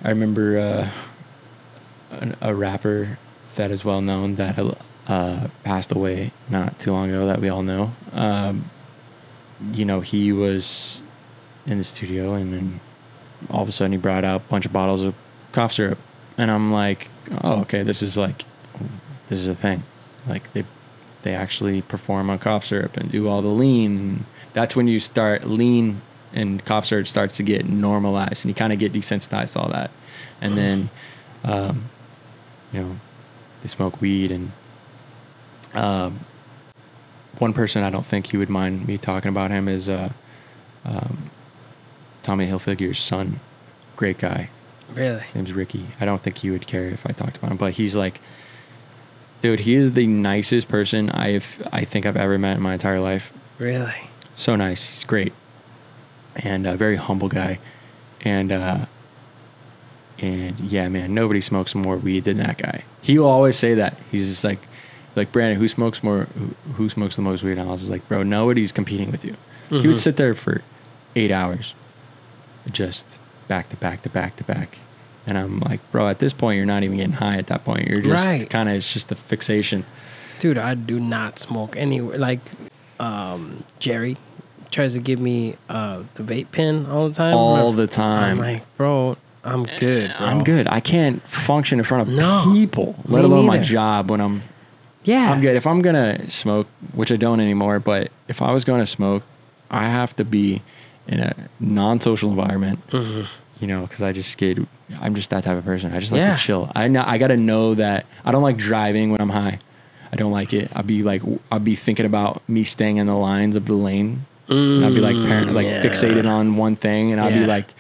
I remember a rapper that is well known that passed away not too long ago that we all know. You know, he was in the studio and then all of a sudden he brought out a bunch of bottles of cough syrup. And I'm like, oh, okay, this is a thing. Like they actually perform on cough syrup and do all the lean. That's when you start lean and cough syrup starts to get normalized and you kind of get desensitized to all that. And then, you know, they smoke weed and, one person I don't think he would mind me talking about him is, Tommy Hilfiger's son. Great guy. Really? His name's Ricky. I don't think he would care if I talked about him, but he's like, dude, he is the nicest person I think I've ever met in my entire life. Really? So nice. He's great. And a very humble guy. And yeah, man, nobody smokes more weed than that guy. He will always say that. He's just like, Brandon, who smokes the most weed? And I was just like, bro, nobody's competing with you. He would sit there for 8 hours, just back to back to back to back. And I'm like, bro, at this point, you're not even getting high at that point. You're just kind of, it's just a fixation. Dude, I do not smoke anywhere. Like, Jerry tries to give me the vape pen all the time. All the time. I'm like, bro, I'm good, bro. I'm good. I can't function in front of people, let alone my job when I'm... Yeah. I'm good. If I'm going to smoke, which I don't anymore, but if I was going to smoke, I have to be in a non-social environment, you know, because I'm just that type of person. I just like to chill. I got to know that I don't like driving when I'm high. I don't like it. I'll be thinking about me staying in the lines of the lane. And I'll be like fixated on one thing and I'll be like,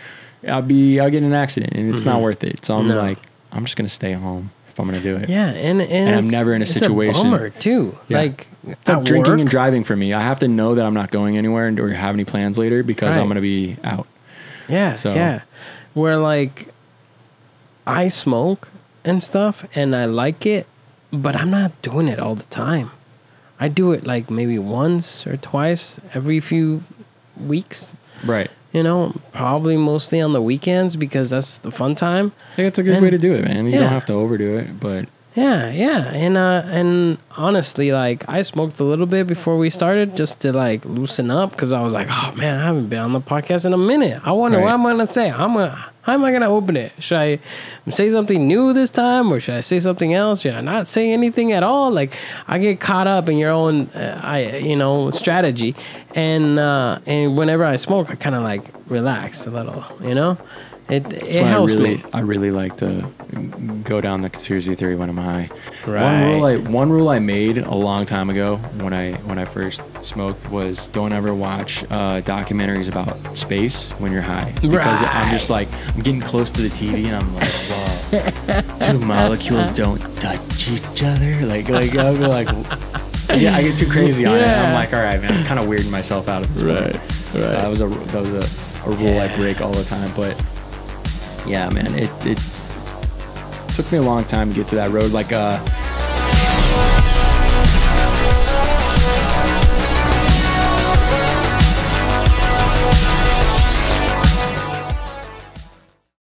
I'll get in an accident and it's not worth it. So I'm like, I'm just going to stay home if I'm going to do it. Yeah. And I'm never in a situation. It's a bummer too. Yeah. Like, it's like drinking and driving for me. I have to know that I'm not going anywhere or have any plans later because I'm going to be out. Yeah. So. Yeah. Where like I smoke and stuff and I like it, but I'm not doing it all the time. I do it like maybe once or twice every few weeks. Right. You know, probably mostly on the weekends because that's the fun time. I think it's a good way to do it, man. You don't have to overdo it, but... Yeah. And honestly, like, I smoked a little bit before we started just to, like, loosen up because I was like, oh, man, I haven't been on the podcast in a minute. I wonder what I'm going to say. How am I going to open it? Should I say something new this time or should I say something else? Should I not say anything at all? Like, I get caught up in your own, strategy. And whenever I smoke, I kind of, like, relax a little, you know? It helps me. I really like to go down the conspiracy theory when I'm high. Right. One rule I made a long time ago when I first smoked was don't ever watch documentaries about space when you're high because I'm just like I'm getting close to the TV and I'm like, whoa, two molecules don't touch each other. Like I'll be like, yeah, I get too crazy on it. I'm like, all right, man, I'm kind of weirding myself out at this point. Right. So that was a rule I break all the time, but. Yeah, man, it took me a long time to get to that road. Like,